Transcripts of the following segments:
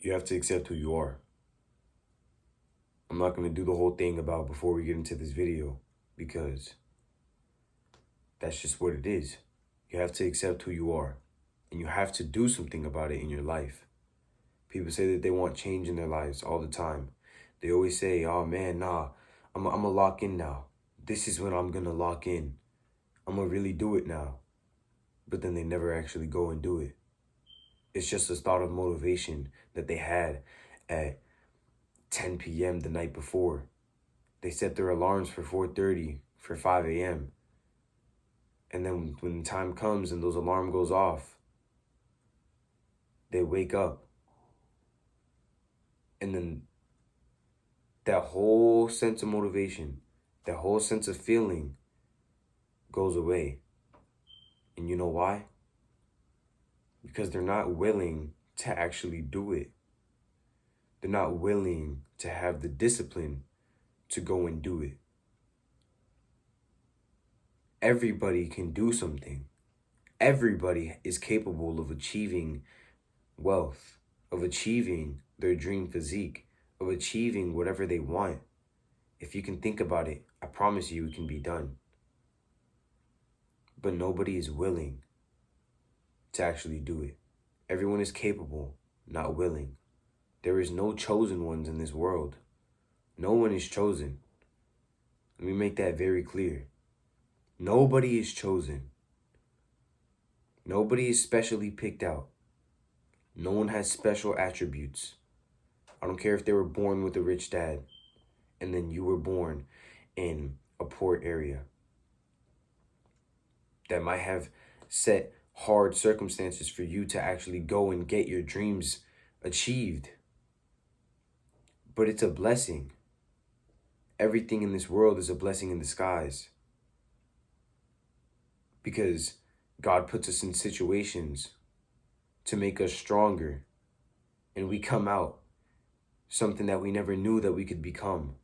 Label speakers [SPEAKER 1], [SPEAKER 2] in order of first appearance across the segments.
[SPEAKER 1] You have to accept who you are. I'm not going to do the whole thing about before we get into this video because that's just what it is. You have to accept who you are and you have to do something about it in your life. People say that they want change in their lives all the time. They always say, oh man, nah, I'm going to lock in now. This is when I'm going to lock in. I'm going to really do it now. But then they never actually go and do it. It's just a thought of motivation that they had at 10 p.m. the night before. They set their alarms for 4:30, for 5 a.m. And then when the time comes and those alarm goes off, they wake up. And then that whole sense of motivation, that whole sense of feeling goes away. And you know why? Because they're not willing to actually do it. They're not willing to have the discipline to go and do it. Everybody can do something. Everybody is capable of achieving wealth, of achieving their dream physique, of achieving whatever they want. If you can think about it, I promise you it can be done. But nobody is willing to actually do it. Everyone is capable, not willing. There is no chosen ones in this world. No one is chosen. Let me make that very clear. Nobody is chosen. Nobody is specially picked out. No one has special attributes. I don't care if they were born with a rich dad and then you were born in a poor area that might have set hard circumstances for you to actually go and get your dreams achieved. But it's a blessing. Everything in this world is a blessing in disguise. Because God puts us in situations to make us stronger. And we come out something that we never knew that we could become.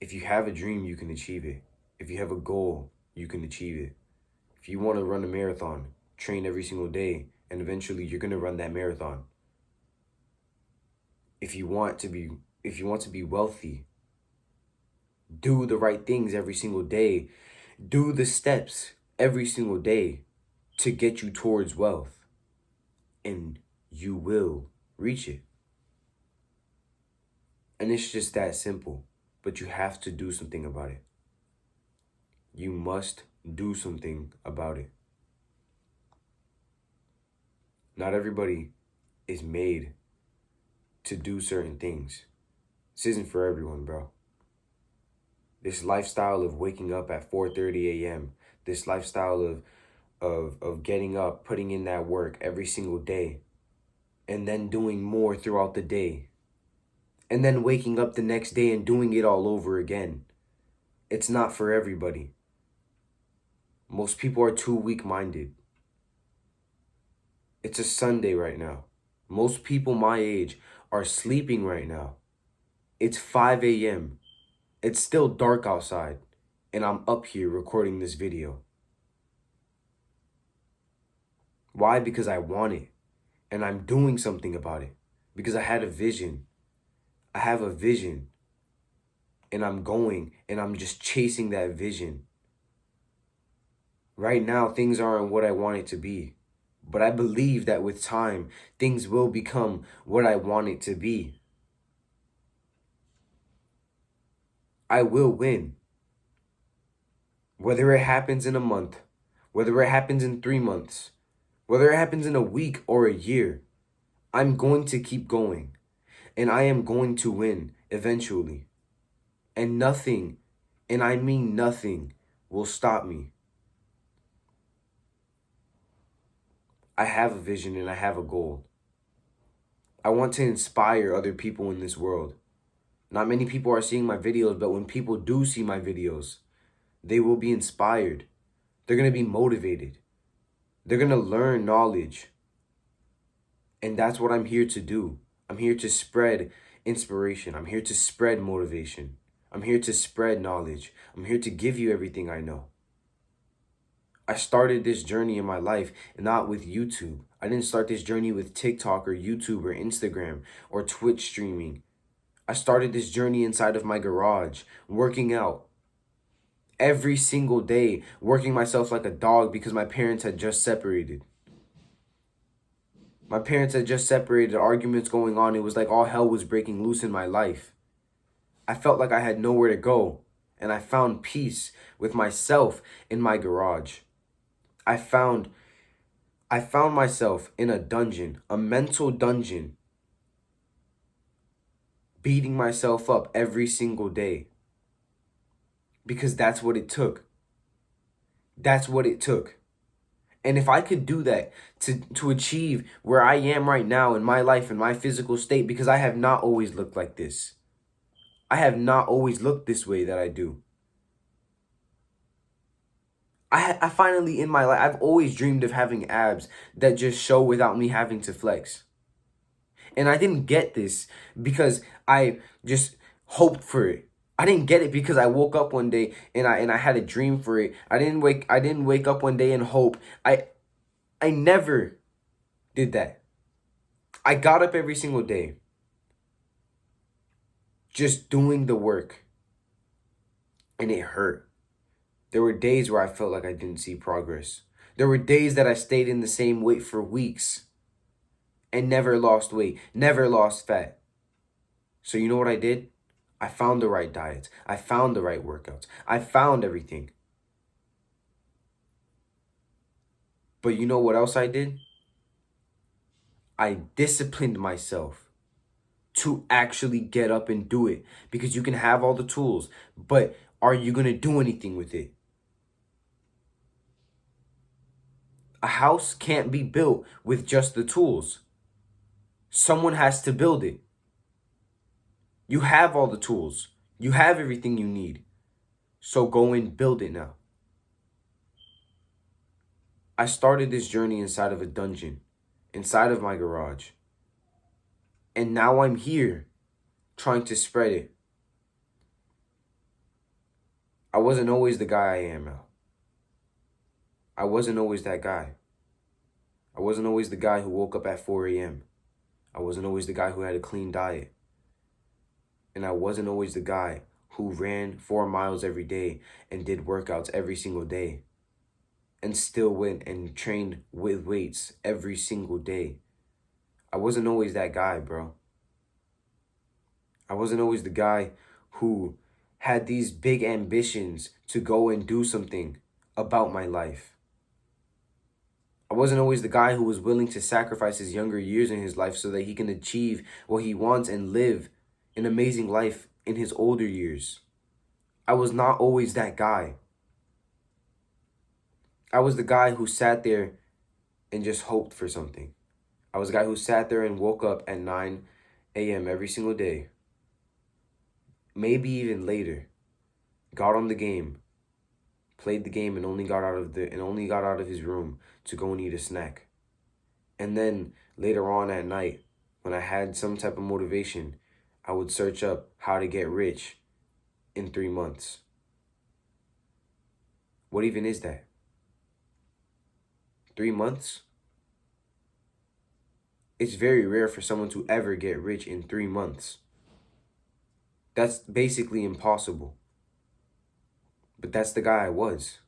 [SPEAKER 1] If you have a dream, you can achieve it. If you have a goal, you can achieve it. If you want to run a marathon, train every single day, and eventually you're going to run that marathon. If you want to be wealthy, do the right things every single day. Do the steps every single day to get you towards wealth. And you will reach it. And it's just that simple. But you have to do something about it. You must do something about it. Not everybody is made to do certain things. This isn't for everyone, bro. This lifestyle of waking up at 4:30 a.m., this lifestyle of getting up, putting in that work every single day, and then doing more throughout the day, and then waking up the next day and doing it all over again. It's not for everybody. Most people are too weak-minded. It's a Sunday right now. Most people my age are sleeping right now. It's 5 a.m. It's still dark outside, and I'm up here recording this video. Why? Because I want it, and I'm doing something about it. Because I had a vision. I have a vision, and I'm going, and I'm just chasing that vision. Right now, things aren't what I want it to be. But I believe that with time, things will become what I want it to be. I will win. Whether it happens in a month, whether it happens in 3 months, whether it happens in a week or a year, I'm going to keep going. And I am going to win eventually. And nothing, and I mean nothing, will stop me. I have a vision and I have a goal. I want to inspire other people in this world. Not many people are seeing my videos, but when people do see my videos, they will be inspired. They're going to be motivated. They're going to learn knowledge. And that's what I'm here to do. I'm here to spread inspiration. I'm here to spread motivation. I'm here to spread knowledge. I'm here to give you everything I know. I started this journey in my life not with YouTube. I didn't start this journey with TikTok or YouTube or Instagram or Twitch streaming. I started this journey inside of my garage, working out every single day, working myself like a dog because my parents had just separated. My parents had just separated, arguments going on. It was like all hell was breaking loose in my life. I felt like I had nowhere to go, and I found peace with myself in my garage. I found myself in a dungeon, a mental dungeon, beating myself up every single day. Because that's what it took. That's what it took. And if I could do that to achieve where I am right now in my life, in my physical state, because I have not always looked like this. I have not always looked this way that I do. I finally in my life, I've always dreamed of having abs that just show without me having to flex. And I didn't get this because I just hoped for it. I didn't get it because I woke up one day and I had a dream for it. I didn't wake up one day and hope. I never did that. I got up every single day just doing the work. And it hurt. There were days where I felt like I didn't see progress. There were days that I stayed in the same weight for weeks and never lost weight, never lost fat. So you know what I did? I found the right diets. I found the right workouts. I found everything. But you know what else I did? I disciplined myself to actually get up and do it. Because you can have all the tools, but are you going to do anything with it? A house can't be built with just the tools. Someone has to build it. You have all the tools. You have everything you need. So go and build it now. I started this journey inside of a dungeon, inside of my garage. And now I'm here trying to spread it. I wasn't always the guy I am now. I wasn't always that guy. I wasn't always the guy who woke up at 4 a.m. I wasn't always the guy who had a clean diet. And I wasn't always the guy who ran 4 miles every day and did workouts every single day and still went and trained with weights every single day. I wasn't always that guy, bro. I wasn't always the guy who had these big ambitions to go and do something about my life. I wasn't always the guy who was willing to sacrifice his younger years in his life so that he can achieve what he wants and live an amazing life in his older years. I was not always that guy. I was the guy who sat there and just hoped for something. I was the guy who sat there and woke up at 9 a.m. every single day. Maybe even later. Got on the game. Played the game and only got out of his room to go and eat a snack. And then later on at night, when I had some type of motivation, I would search up how to get rich in 3 months. What even is that? 3 months? It's very rare for someone to ever get rich in 3 months. That's basically impossible. But that's the guy I was.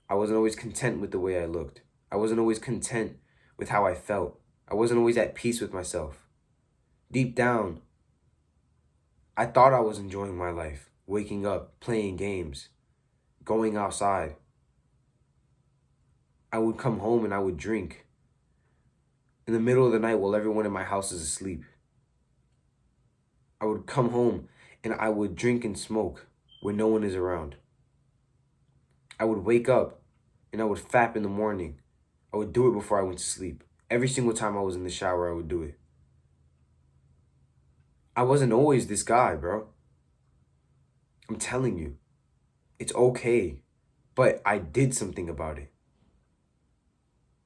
[SPEAKER 1] I wasn't always content with the way I looked. I wasn't always content with how I felt. I wasn't always at peace with myself. Deep down, I thought I was enjoying my life, waking up, playing games, going outside. I would come home and I would drink in the middle of the night while everyone in my house is asleep. I would come home and I would drink and smoke when no one is around. I would wake up and I would fap in the morning. I would do it before I went to sleep. Every single time I was in the shower, I would do it. I wasn't always this guy, bro. I'm telling you, it's okay, but I did something about it.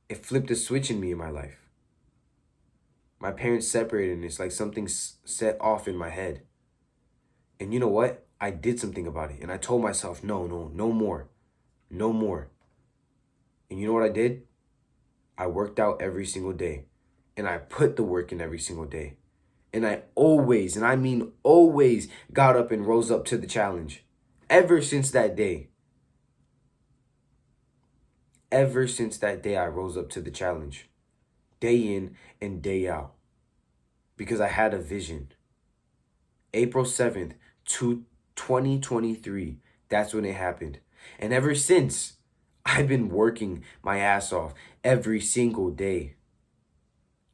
[SPEAKER 1] It flipped a switch in me in my life. My parents separated and it's like something set off in my head. And you know what? I did something about it. And I told myself, no, no, no more. No more. And you know what I did? I worked out every single day. And I put the work in every single day. And I always, and I mean always, got up and rose up to the challenge. Ever since that day. Ever since that day, I rose up to the challenge. Day in and day out. Because I had a vision. April 7th, 2023. That's when it happened. And ever since, I've been working my ass off every single day.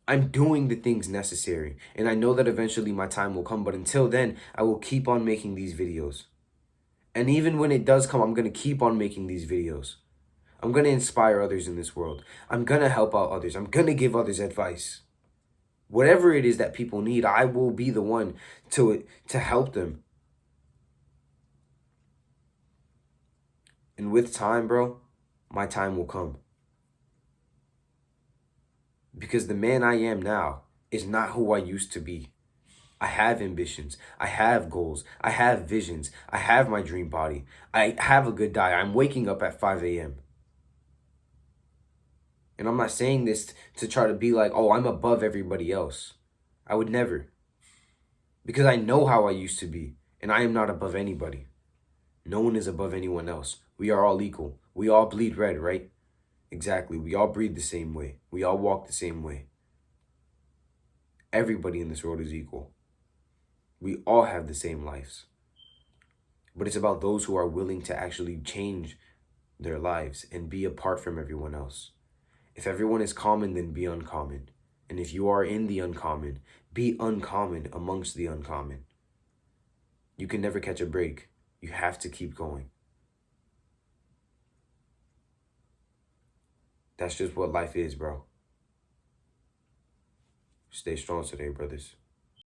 [SPEAKER 1] I'm doing the things necessary. And I know that eventually my time will come. But until then, I will keep on making these videos. And even when it does come, I'm going to keep on making these videos. I'm going to inspire others in this world. I'm going to help out others. I'm going to give others advice. Whatever it is that people need, I will be the one to help them. And with time, bro, my time will come. Because the man I am now is not who I used to be. I have ambitions. I have goals. I have visions. I have my dream body. I have a good diet. I'm waking up at 5 a.m. And I'm not saying this to try to be like, oh, I'm above everybody else. I would never. Because I know how I used to be. And I am not above anybody. No one is above anyone else. We are all equal. We all bleed red, right? Exactly. We all breathe the same way. We all walk the same way. Everybody in this world is equal. We all have the same lives. But it's about those who are willing to actually change their lives and be apart from everyone else. If everyone is common, then be uncommon. And if you are in the uncommon, be uncommon amongst the uncommon. You can never catch a break. You have to keep going. That's just what life is, bro. Stay strong today, brothers.